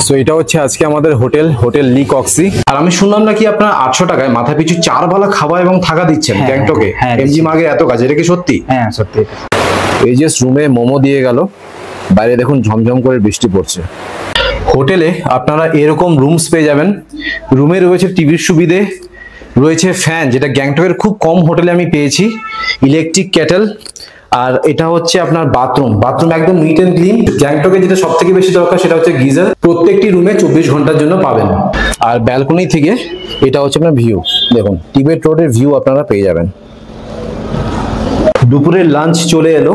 So এটা হচ্ছে আজকে আমাদের হোটেল লি কক্সি। আর আমি শুনলাম নাকি আপনারা 800 টাকায় মাথা পিছু 4 বেলা খাওয়া এবং থাকা দিচ্ছেন গ্যাংটকে। এমজি মার্গে এত কাজ, এটা কি সত্যি? হ্যাঁ সত্যি। এই যে রুমে মোমো দিয়ে গেল, বাইরে দেখুন ঝমঝম করে বৃষ্টি পড়ছে। হোটেলে আপনারা এরকম রুমস পেয়ে যাবেন। রুমে রয়েছে টিভির সুবিধে, রয়েছে ফ্যান, যেটা গ্যাংটকের খুব কম হোটেলে আমি পেয়েছি, ইলেকট্রিক কেটেল, আর এটা হচ্ছে আপনার বাথরুম একদম নিট এন্ড ক্লিন। গ্যাংটকে যেটা সব থেকে বেশি দরকার সেটা হচ্ছে গিজার, প্রত্যেকটি রুমে 24 ঘন্টার জন্য পাবেন। আর ব্যালকনি থেকে এটা হচ্ছে আপনার ভিউ, দেখুন টিবেট রোডের ভিউ আপনারা পেয়ে যাবেন। দুপুরের লাঞ্চ চলে এলো।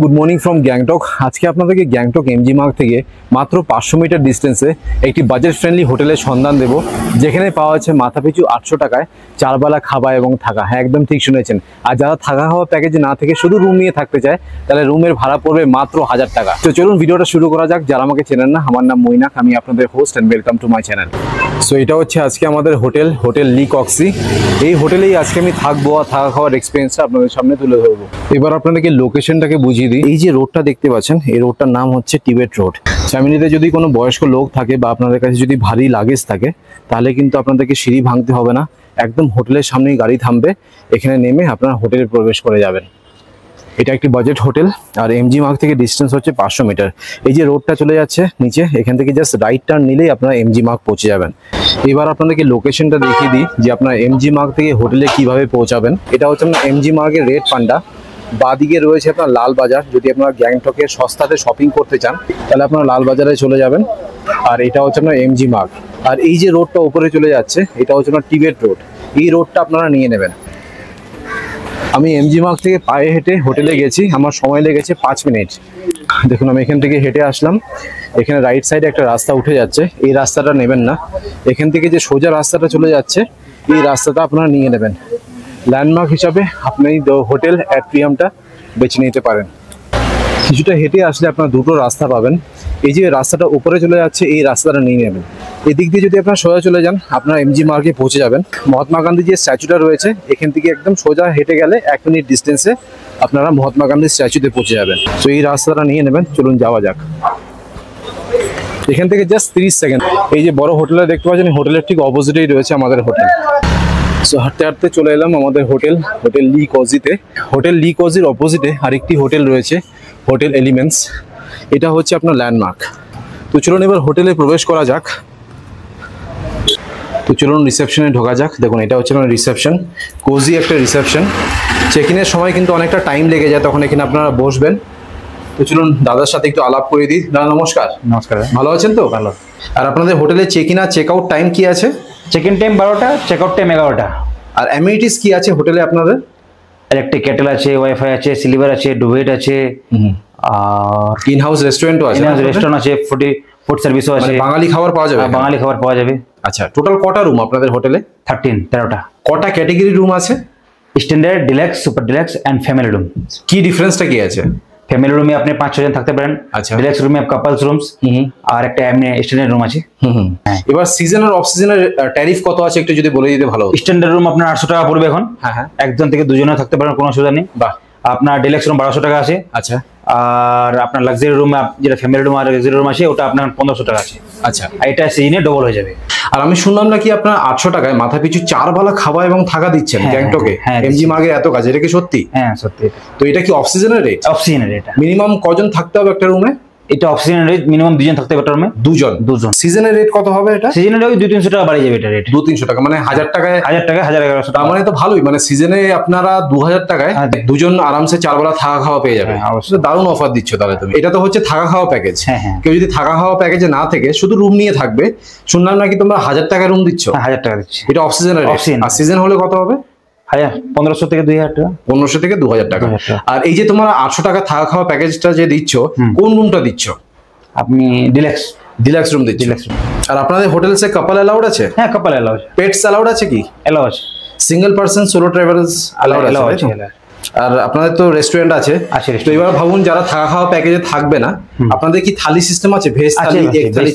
Good morning from Gangtok. আজকে আপনাদেরকে গ্যাংটক এমজি মার্গ থেকে মাত্র 500 মিটার ডিস্টেন্সে একটি বাজেট ফ্রেন্ডলি হোটেলের সন্ধান দেব, যেখানে পাওয়া যাচ্ছে মাথাপিছু 800 টাকায় 4 বেলা খাওয়া এবং থাকা। হ্যাঁ, একদম ঠিক শুনেছেন। আর যারা থাকা খাওয়া প্যাকেজে না থেকে শুধু রুম নিয়ে থাকতে চায়, তাহলে রুমের ভাড়া পড়বে মাত্র 1000 টাকা। তো চলুন ভিডিওটা শুরু করা যাক। যারা আমাকে চেনেন না, আমার নাম মৈনাক, আমি আপনাদের host and welcome to my channel. So এটা হচ্ছে আজকে আমাদের হোটেল লি কক্সি। এই হোটেলেই আজকে আমি থাকবো, আর থাকা খাওয়ার এক্সপিরিয়েন্সটা আপনাদের সামনে তুলে ধরবো। এবার আপনাদেরকে লোকেশনটাকে বুঝিয়ে দিই। এই যে রোডটা দেখতে পাচ্ছেন, এই রোডটার নাম হচ্ছে টিবেট রোড। ফ্যামিলিতে যদি কোনো বয়স্ক লোক থাকে বা আপনাদের কাছে যদি ভারী লাগেজ থাকে, তাহলে কিন্তু আপনাদেরকে সিঁড়ি ভাঙতে হবে না, একদম হোটেলের সামনেই গাড়ি থামবে, এখানে নেমে আপনারা হোটেলে প্রবেশ করে যাবেন। এটা একটি বাজেট হোটেল, আর এমজি মার্গ থেকে ডিস্টেন্স হচ্ছে 500 মিটার। এই যে রোডটা চলে যাচ্ছে নিচে, এখান থেকে জাস্ট রাইট টার্ন নিলেই আপনারা এমজি মার্গ পৌঁছে যাবেন। এবার আপনাদেরকে লোকেশনটা দেখিয়ে দিই যে আপনারা এমজি মার্গ থেকে হোটেলে কিভাবে পৌঁছাবেন। এটা হচ্ছে আপনার এমজি মার্গের রেড পান্ডা, বাদিকে রয়েছে আপনার লাল বাজার। যদি আপনারা গ্যাংটকে সস্তাতে শপিং করতে চান, তাহলে আপনারা লাল বাজারে চলে যাবেন। আর এটা হচ্ছে আপনার এমজি মার্গ। আর এই যে রোডটা উপরে চলে যাচ্ছে, এটা হচ্ছে আপনার টিবেট রোড। এই রোডটা আপনারা নিয়ে নেবেন। আমি এমজি মার্গ থেকে পায়ে হেঁটে হোটেলে গেছি, আমার সময় লেগেছে 5 মিনিট। দেখুন আমি এখান থেকে হেঁটে আসলাম, এখানে রাইট সাইডে একটা রাস্তা উঠে যাচ্ছে, এই রাস্তাটা নেবেন না। এখান থেকে যে সোজা রাস্তাটা চলে যাচ্ছে, এই রাস্তাটা আপনারা নিয়ে নেবেন। ল্যান্ডমার্ক হিসাবে আপনি হোটেল অ্যাট্রিয়ামটা বেছে নিতে পারেন। কিছুটা হেঁটে আসলে আপনার দুটো রাস্তা পাবেন। এই যে রাস্তাটা উপরে চলে যাচ্ছে, এই রাস্তাটা নিয়ে নেবেন। এদিক দিয়ে যদি আপনারা সোজা চলে যান, আপনারা এমজি মার্গে পৌঁছে যাবেন। মহাত্মা গান্ধী যে স্ট্যাচুটা রয়েছে, এখান থেকে একদম সোজা হেঁটে গেলে 1 মিনিট ডিস্টেন্সে আপনারা মহাত্মা গান্ধীর স্ট্যাচুতে পৌঁছে যাবেন। তো এই রাস্তাটা নিয়ে নেবেন, চলুন যাওয়া যাক। এখান থেকে জাস্ট 30 সেকেন্ড। এই যে বড় হোটেলটা দেখতে পাচ্ছেন, হোটেলের ঠিক অপোজিটেই রয়েছে আমাদের হোটেল। সো হাঁটতে হাঁটতে চলে এলাম আমাদের হোটেল লি কজিতে। হোটেল লি কজির অপোজিটে আরেকটি হোটেল রয়েছে, হোটেল এলিমেন্টস। এটা হচ্ছে আপনার ল্যান্ডমার্ক। তো চলুন এবার হোটেলে প্রবেশ করা যাক। তো চলুন রিসেপশনে ঢোকা যাক। দেখুন এটা হচ্ছে আপনার রিসেপশন, কোজি একটা রিসেপশন। চেক ইনের সময় কিন্তু অনেকটা টাইম লেগে যায়, তখন এখানে আপনারা বসবেন। তো চলুন দাদার সাথে একটু আলাপ করে দিই। দাদা নমস্কার। নমস্কার। ভালো আছেন তো? ভালো। আর আপনাদের হোটেলে চেক ইন আর চেক আউট টাইম কি আছে? চেক ইন টাইম 12টা, চেক আউট টাইম 11টা। আর অ্যামিনিটিস কি আছে হোটেলে আপনাদের? ইলেকট্রিক কেটেল আছে, ওয়াইফাই আছে, সিলিভার আছে, ডুবেট আছে, আর ইন হাউস রেস্টুরেন্টও আছে। ইন হাউস রেস্টুরেন্ট আছে, ফুড সার্ভিসও আছে। বাঙালি খাবার পাওয়া যাবে? বাঙালি খাবার পাওয়া যাবে। আচ্ছা, টোটাল কটা রুম আপনাদের হোটেলে? 13টা। কটা ক্যাটাগরি রুম আছে? Standard, deluxe, super deluxe and family room. কি ডিফারেন্সটা কি আছে? ফ্যামিলি রুমে আপনি 5-6 জন থাকতে পারেন। আচ্ছা। ডিলাক্স রুমে কাপলস রুমস, আর একটা এমনি স্ট্যান্ডার্ড রুম আছে। এবার সিজন আর অফ সিজনের ট্যারিফ কত আছে একটু যদি বলে দিতে ভালো হতো। স্ট্যান্ডার্ড রুম আপনার 800 টাকা পড়বে এখন। হ্যাঁ। একজন থেকে দুজনে থাকতে পারেন, কোনো অসুবিধা নেই। বাহ। আপনার ডিলাক্স রুম 1200 টাকা আছে। আচ্ছা। আর আপনার লাক্সারি রুম, যেটা ফ্যামিলি রুম আর লাক্সারি রুম আছে, ওটা আপনার 1500 টাকা আছে। আচ্ছা। এটা সিজনে ডবল হয়ে যাবে। আর আমি শুনলাম নাকি আপনার 800 টাকায় মাথা পিছু 4 বেলা খাওয়া এবং থাকা দিচ্ছেন গ্যাংটকে। এমজি মার্গে এত কাজ, এটা কি সত্যি? হ্যাঁ সত্যি। তো এটা কি অফ সিজনের রেট? অফ সিজনের রেট। মিনিমাম কজন থাকতে হবে একটা রুমে? এটা অফ সিজনের রেট, মিনিমাম 2 জন থাকতে হবে একটা রুমে। 2 জন। সিজনের রেট কত হবে এটা? সিজনের রেট 200-300 টাকা বাড়িয়ে যাবে এটা রেট। 200-300 টাকা, মানে 1000 টাকায় 1100 টাকা। মানে তো ভালোই, মানে সিজনে আপনারা 2000 টাকায় 2 জন আরামসে 4 বেলা থাকা খাওয়া পেয়ে যাবে। অবশ্যই দারুণ অফার দিচ্ছ তাহলে তুমি। এটা তো হচ্ছে থাকা খাওয়া প্যাকেজ। কেউ যদি থাকা খাওয়া প্যাকেজে না থেকে শুধু রুম নিয়ে থাকবে, শুনলাম নাকি তোমরা 1000 টাকায় রুম দিচ্ছ। 1000 টাকা দিচ্ছি। এটা অফ সিজনের রেট। আর সিজন হলে কত হবে? 1500 থেকে 2000 টাকা। 1500 থেকে 2000 টাকা। আর এই যে তোমরা 800 টাকা থাকা খাওয়া প্যাকেজটা যে দিচ্ছ, কোন রুমটা দিচ্ছ? আপনি ডিলাক্স রুম দিচ্ছি। আর আপনাদের হোটেলসে কাপল অ্যালাউড আছে? হ্যাঁ, কাপল অ্যালাউড। পেটস অ্যালাউড আছে কি? অ্যালাউড আছে। Single person solo travellers allowed আছে? আর আপনাদের তো রেস্টুরেন্ট আছে। তো এবার ভাবুন যারা থাকা খাওয়া প্যাকেজে থাকবে না, আপনাদের কি থালি সিস্টেম আছে? ভেজ থালি, এগ থালি,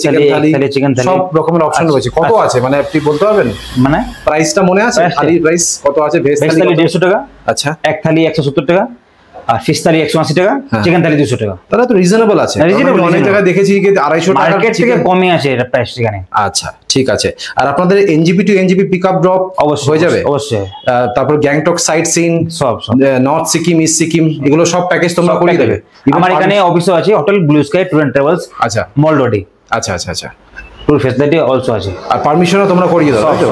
চিকেন থালি, সব রকমের অপশন রয়েছে। কত আছে মানে আপনি বলতে পারবেন? মানে প্রাইসটা মনে আছে? থালি প্রাইস কত আছে? ভেজ থালি 150 টাকা। আচ্ছা। এক থালি 170 টাকা। আর ফিশ থালি 180 টাকা, চিকেন থালি 200 টাকা। তাহলে তো রিজনেবল আছে। অনেক জায়গায় দেখেছি কি 250 টাকা মার্কেট থেকে কমই আছে এটা প্রাইস এখানে। আচ্ছা ঠিক আছে। আর আপনাদের NJP to NJP pickup drop অবশ্যই হয়ে যাবে? অবশ্যই। তারপর গ্যাংটক সাইট সিন সব নর্থ সিকিম, ইস্ট সিকিম, এগুলো সব প্যাকেজ তোমরা করিয়ে দেবে? আমার এখানে অফিসও আছে, hotel blue sky tour and travels, আচ্ছা মল রোডে। আচ্ছা আচ্ছা আচ্ছা। ট্যুর ফ্যাসিলিটি অলসো আছে। আর পারমিশনও তোমরা করিয়ে দাও, তাই তো?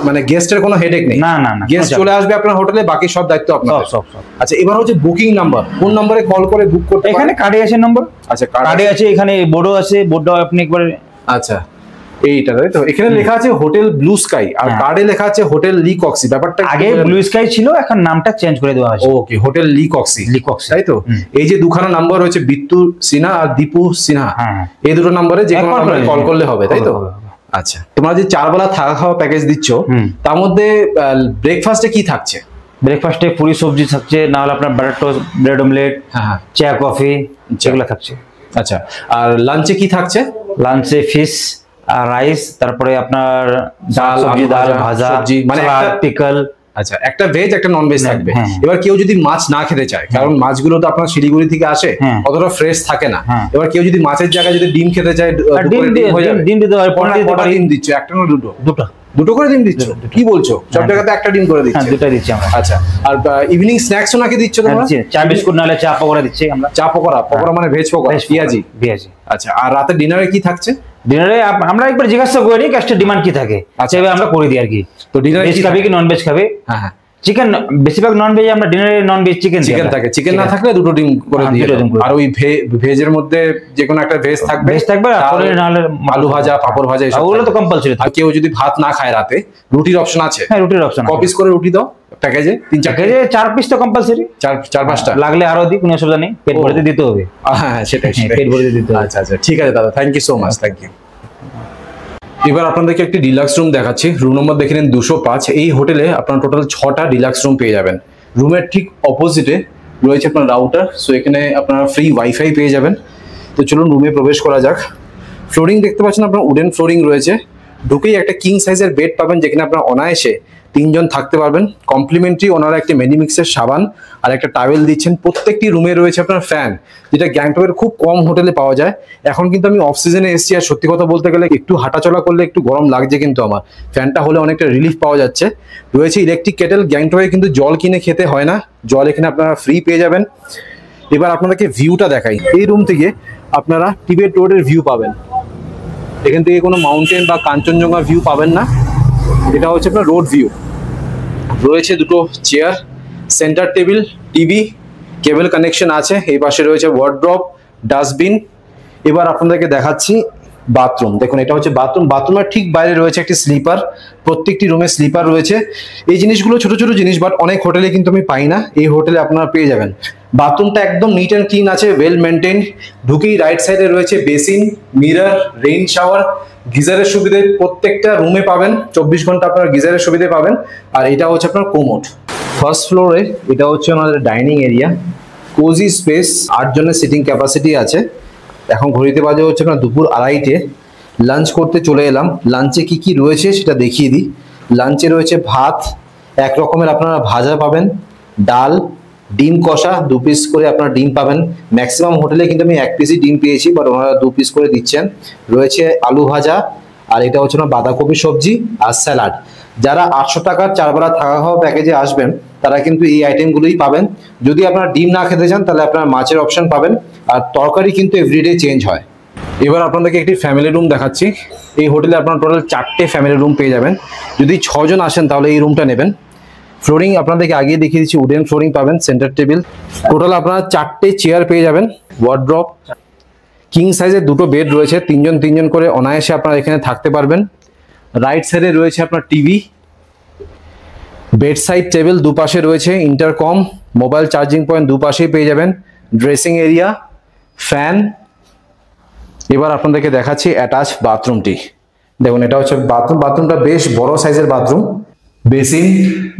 মানে গেস্টের কোনো হেডেক নেই? না না না, গেস্ট চলে আসবে আপনার হোটেলে, বাকি সব দায়িত্ব আপনাদের। সব। আচ্ছা, এবার হচ্ছে বুকিং নাম্বার, কোন নম্বরে কল করে বুক করতে? এখানে কার্ডে আছে নম্বর। আচ্ছা, কার্ডে আছে, এখানে বোর্ডও আছে, বোর্ডটা আপনি একবার। আচ্ছা, এইটা তাই তো? এখানে লেখা আছে হোটেল ব্লু স্কাই, আর কার্ডে লেখা আছে হোটেল লি কক্সি। ব্যাপারটা আগে ব্লু স্কাই ছিল, এখন নামটা চেঞ্জ করে দেওয়া হয়েছে। ওকে, হোটেল লি কক্সি। লি কক্সি, তাই তো? এই যে দুখানা নাম্বার রয়েছে, বিট্টু সিনহা আর দীপু সিনহা, এই দুটো নম্বরে যে কোনো নম্বরে কল করলে হবে, তাই তো? আচ্ছা, তোমরা যে 4 বেলা থাকা খাওয়া প্যাকেজ দিচ্ছ, তার মধ্যে ব্রেকফাস্টে কি থাকছে? ব্রেকফাস্টে পুরি সবজি থাকছে, না হলে আপনার বাটার টোস্ট, ব্রেড অমলেট, চা কফি, যেগুলো থাকছে। আচ্ছা, আর লাঞ্চে কি থাকছে? লাঞ্চে ফিশ আর রাইস, তারপরে আপনার ডাল, সবজি, ডাল ভাজা, সবজি, মানে পিকল। আচ্ছা, একটা ভেজ একটা নন ভেজ থাকবে। এবার কেউ যদি মাছ না খেতে চায়, কারণ মাছগুলো তো আপনার শিলিগুড়ি থেকে আসে, অতটা ফ্রেশ থাকে না। এবার কেউ যদি মাছের জায়গায় যদি ডিম খেতে চায়, ডিম দিতে হয়। ডিম দিচ্ছ? একটা না দুটো? দুটো করে ডিম দিচ্ছ? কি বলছো? সব জায়গাতে একটা ডিম করে দিচ্ছি? দুটাই দিচ্ছি আমরা। আচ্ছা, আর ইভিনিং স্ন্যাক্সও নাকি দিচ্ছ তোমরা? চা বিস্কুট, নাহলে চা পকোড়া দিচ্ছি আমরা। চা পকোড়া মানে ভেজ পকোড়া, পেঁয়াজি। আচ্ছা, আর রাতে ডিনারে কি থাকছে? ডিনারে আমরা একবার জিজ্ঞাসা করে নিই গেস্টের ডিমান্ড কি থাকে, আচ্ছা এবার আমরা করে দিই আর কি। তো ডিনারে ভেজ খাবে কি নন ভেজ খাবে? হ্যাঁ, চিকেন, বেশিরভাগ নন ভেজ আমরা ডিনারে নন ভেজ চিকেন থাকে। চিকেন না থাকলে দুটো ডিম করে দিই। আর ওই ভেজের মধ্যে যে কোনো একটা ভেজ থাকবে, নাহলে আলু ভাজা, পাপড় ভাজা, ওগুলো তো কম্পালসরি। আর কেউ যদি ভাত না খায় রাতে, রুটির অপশন আছে? হ্যাঁ, রুটির অপশন। ক পিস করে রুটি দাও প্যাকেজে? 3-4 প্যাকেজে 4 পিস তো কম্পালসরি। 4-5টা লাগলে আরো দিই, কোনো অসুবিধা নেই। পেট ভরে দিতে হবে। হ্যাঁ, সেটাই, পেট ভরে দিতে হবে। আচ্ছা আচ্ছা, ঠিক আছে দাদা, thank you so much, thank you. এবার আপনাদেরকে একটি ডিলাক্স রুম দেখাচ্ছি। রুম নম্বর দেখে নিন 205। এই হোটেলে আপনার টোটাল 6টা ডিলাক্স রুম পেয়ে যাবেন। রুমের ঠিক অপোজিটে রয়েছে আপনার রাউটার, সো এখানে আপনারা ফ্রি ওয়াইফাই পেয়ে যাবেন। তো চলুন রুমে প্রবেশ করা যাক। ফ্লোরিং দেখতে পাচ্ছেন আপনার উডেন ফ্লোরিং রয়েছে। ঢুকেই একটা কিং সাইজের বেড পাবেন, যেখানে আপনার অনায়াসে 3 জন থাকতে পারবেন। কমপ্লিমেন্টারি ওনারা একটা মেডিমিক্সের সাবান আর একটা টাওয়েল দিচ্ছেন। প্রত্যেকটি রুমে রয়েছে আপনার ফ্যান, যেটা গ্যাংটকের খুব কম হোটেলে পাওয়া যায়। এখন কিন্তু আমি অফ সিজনে এসেছি, আর সত্যি কথা বলতে গেলে একটু হাঁটাচলা করলে একটু গরম লাগছে, কিন্তু আমার ফ্যানটা হলে অনেকটা রিলিফ পাওয়া যাচ্ছে। রয়েছে ইলেকট্রিক কেটেল। গ্যাংটকে কিন্তু জল কিনে খেতে হয় না, জল এখানে আপনারা ফ্রি পেয়ে যাবেন। এবার আপনাদেরকে ভিউটা দেখাই। এই রুম থেকে আপনারা টিবেট রোডের ভিউ পাবেন। এখান থেকে কোনো মাউন্টেন বা কাঞ্চনজঙ্ঘা ভিউ পাবেন না, এটা হচ্ছে আপনার রোড ভিউ। রয়েছে দুটো চেয়ার, সেন্টার টেবিল, টিভি, কেবল কানেকশন আছে। এই পাশে রয়েছে ওয়ার্ড্রপ, ডাস্টবিন। এবার আপনাদেরকে দেখাচ্ছি বাথরুম। দেখুন, এটা হচ্ছে বাথরুম। বাথরুমের ঠিক বাইরে রয়েছে একটি স্লিপার। প্রত্যেকটি রুমে স্লিপার রয়েছে। এই জিনিসগুলো ছোট ছোট জিনিস, বাট অনেক হোটেলে কিন্তু আমি পাই না, এই হোটেলে আপনারা পেয়ে যাবেন। বাথরুমটা একদম নিট অ্যান্ড ক্লিন আছে, ওয়েল মেনটেন। ঢুকেই রাইট সাইডে রয়েছে বেসিন, মিরর, রেইন শাওয়ার, গিজারের সুবিধে প্রত্যেকটা রুমে পাবেন। 24 ঘন্টা আপনার গিজারের সুবিধে পাবেন। আর এটা হচ্ছে আপনার কোমোড। ফার্স্ট ফ্লোরে এটা হচ্ছে আমাদের ডাইনিং এরিয়া, কোজি স্পেস, 8 জনের সিটিং ক্যাপাসিটি আছে। এখন ঘড়িতে বাজে হচ্ছে আপনার দুপুর 2:30। লাঞ্চ করতে চলে এলাম। লাঞ্চে কি কি রয়েছে সেটা দেখিয়ে দিই। লাঞ্চে রয়েছে ভাত, এক রকমের আপনারা ভাজা পাবেন, ডাল, ডিম কষা 2 পিস করে আপনারা ডিম পাবেন। ম্যাক্সিমাম হোটেলে কিন্তু আমি 1 পিসই ডিম পেয়েছি, বাট ওনারা 2 পিস করে দিচ্ছেন। রয়েছে আলু ভাজা, আর এটা হচ্ছে না বাঁধাকপি সবজি আর স্যালাড। যারা 800 টাকার 4 বেলা থাকা খাওয়া প্যাকেজে আসবেন, তারা কিন্তু এই আইটেমগুলোই পাবেন। যদি আপনারা ডিম না খেতে চান, তাহলে আপনারা মাছের অপশন পাবেন। আর তরকারি কিন্তু এভরিডে চেঞ্জ হয়। এবার আপনাদেরকে একটি ফ্যামিলি রুম দেখাচ্ছি। এই হোটেলে আপনারা টোটাল 4টে ফ্যামিলি রুম পেয়ে যাবেন। যদি 6 জন আসেন তাহলে এই রুমটা নেবেন। ফ্লোরিং আপনাদেরকে আগিয়ে দেখিয়ে দিচ্ছি, উডেন ফ্লোরিং পাবেন, সেন্টার টেবিল। টোটাল আপনারা 4টে চেয়ার পেয়ে যাবেন, ওয়ার্ড্রপ, কিং সাইজের 2টো বেড রয়েছে। 3 জন করে অনায়াসে আপনারা এখানে থাকতে পারবেন। রাইট সাইডে রয়েছে আপনার টিভি, বেড সাইড টেবিল, দুপাশে রয়েছে ইন্টারকম, মোবাইল চার্জিং পয়েন্ট দুপাশেই পেয়ে যাবেন। Dressing area, fan. এবার আপনাদেরকে দেখাচ্ছি অ্যাটাচ বাথরুমটি। দেখুন, এটা হচ্ছে বাথরুম। বাথরুমটা বেশ বড় সাইজের bathroom. Basin,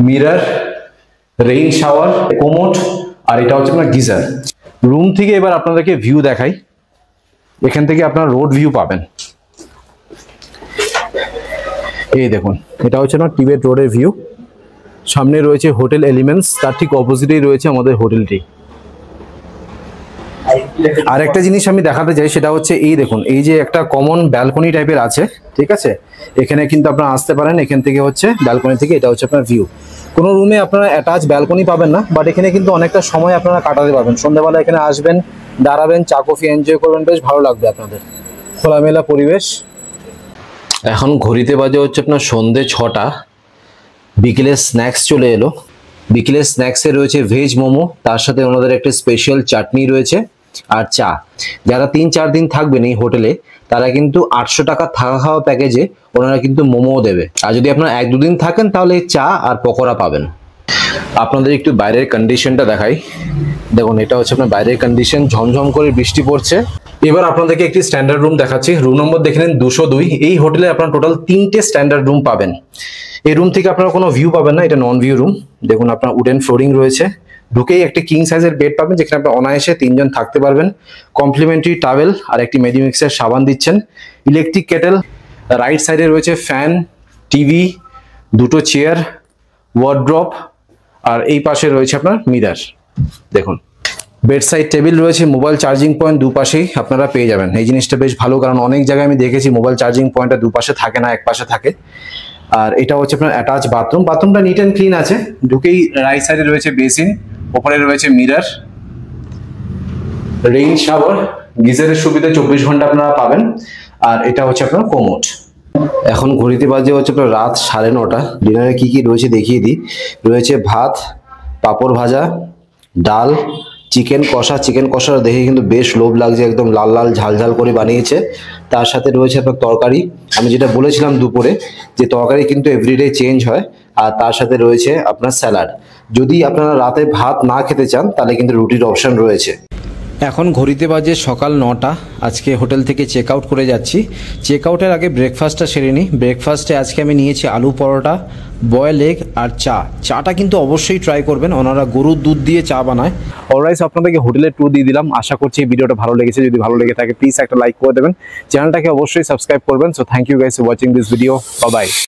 mirror, rain shower, commode, আর এটা হচ্ছে আপনার গিজার। রুম থেকে এবার আপনাদেরকে ভিউ দেখাই। এখান থেকে আপনারা রোড ভিউ পাবেন। এই দেখুন, এটা হচ্ছে না টিবেট রোডের ভিউ। সামনে রয়েছে হোটেল এলিমেন্টস, তার ঠিক অপোজিটেই রয়েছে আমাদের হোটেলটি। আরেকটা জিনিস আমি দেখাতে চাই, সেটা হচ্ছে এই দেখুন, এই যে একটা কমন ব্যালকনি টাইপের আছে, ঠিক আছে, এখানে কিন্তু আপনারা আসতে পারেন। এখান থেকে হচ্ছে ব্যালকনি থেকে এটা হচ্ছে আপনার ভিউ। কোনো রুমে আপনারা অ্যাটাচ ব্যালকনি পাবেন না, বাট এখানে কিন্তু অনেকটা সময় আপনারা কাটাতে পারবেন। সন্ধ্যাবেলা এখানে আসবেন, দাঁড়াবেন, চা কফি এনজয় করবেন, বেশ ভালো লাগবে আপনাদের। খোলামেলা পরিবেশ। এখন ঘড়িতে বাজে হচ্ছে আপনার সন্ধ্যে 6টা। বিকেলের স্ন্যাক্স চলে এলো। বিকেলের স্ন্যাক্সে রয়েছে ভেজ মোমো, তার সাথে ওনাদের একটা স্পেশাল চাটনি রয়েছে আর চা। যারা 3-4 দিন থাকবেন এই হোটেলে, তারা কিন্তু 800 টাকা থাকা খাওয়া প্যাকেজে ওনারা কিন্তু মোমোও দেবে। আর যদি আপনারা 1-2 দিন থাকেন তাহলে চা আর পকোড়া পাবেন। আপনাদের একটু বাইরের কন্ডিশনটা দেখাই। দেখুন, এটা হচ্ছে আপনার বাইরের কন্ডিশন, ঝমঝম করে বৃষ্টি পড়ছে। এবার আপনাদেরকে একটি স্ট্যান্ডার্ড রুম দেখাচ্ছি। রুম নম্বর দেখে নিন 202। এই হোটেলে আপনারা টোটাল 3টে স্ট্যান্ডার্ড রুম পাবেন। এই রুম থেকে আপনারা কোনো ভিউ পাবেন না, এটা নন ভিউ রুম। দেখুন, আপনার উডেন ফ্লোরিং রয়েছে। ঢুকেই একটা কিং সাইজের বেড পাবেন, যেখানে আপনার অনায়াসে 3 জন থাকতে পারবেন। কমপ্লিমেন্টারি টাওয়েল আর একটি মেডিমিক্সের সাবান দিচ্ছেন। ইলেকট্রিক কেটেল, রাইট সাইডে রয়েছে ফ্যান, টিভি, 2টো চেয়ার, ওয়ার্ড্রপ, আর এই পাশে রয়েছে আপনার মিরার। দেখুন, বেড সাইড টেবিল রয়েছে, মোবাইল চার্জিং পয়েন্ট দুপাশেই আপনারা পেয়ে যাবেন। এই জিনিসটা বেশ ভালো, কারণ অনেক জায়গায় আমি দেখেছি মোবাইল চার্জিং পয়েন্টটা দুপাশে থাকে না, এক পাশে থাকে। আর এটা হচ্ছে আপনার অ্যাটাচ বাথরুম। বাথরুমটা নিট অ্যান্ড ক্লিন আছে। ঢুকেই রাইট সাইডে রয়েছে বেসিন, ওপরে রয়েছে মিরার, রেইন শাওয়ার, গিজারের সুবিধা 24 ঘন্টা আপনারা পাবেন। আর এটা হচ্ছে আপনার কোমোড। এখন ঘড়িতে বাজে হচ্ছে আপনার রাত 9:30। ডিনারে কি কি রয়েছে দেখিয়ে দিই। রয়েছে ভাত, পাঁপড় ভাজা, ডাল, চিকেন কষা। চিকেন কষা দেখে কিন্তু বেশ লোভ লাগছে, একদম লাল লাল ঝাল ঝাল করে বানিয়েছে। তার সাথে রয়েছে আপনার তরকারি। আমি যেটা বলেছিলাম দুপুরে, যে তরকারি কিন্তু এভরিডে চেঞ্জ হয়। আর তার সাথে রয়েছে আপনার স্যালাড। যদি আপনারা রাতে ভাত না খেতে চান, তাহলে কিন্তু রুটির অপশন রয়েছে। এখন ঘড়িতে বাজে সকাল 9টা। আজকে হোটেল থেকে চেক আউট করে যাচ্ছি। চেক আউটের আগে ব্রেকফাস্টটা সেরে নিই। ব্রেকফাস্টে আজকে আমি নিয়েছি আলু পরোটা, বয়েল এগ আর চা। চাটা কিন্তু অবশ্যই ট্রাই করবেন, ওনারা গরুর দুধ দিয়ে চা বানায়। অলরাইট, আপনাদেরকে হোটেলের ট্যুর দিয়ে দিলাম। আশা করছি এই ভিডিওটা ভালো লেগেছে। যদি ভালো লেগে থাকে প্লিজ একটা লাইক করে দেবেন, চ্যানেলটাকে অবশ্যই সাবস্ক্রাইব করবেন। So thank you guys for watching this video. Bye by.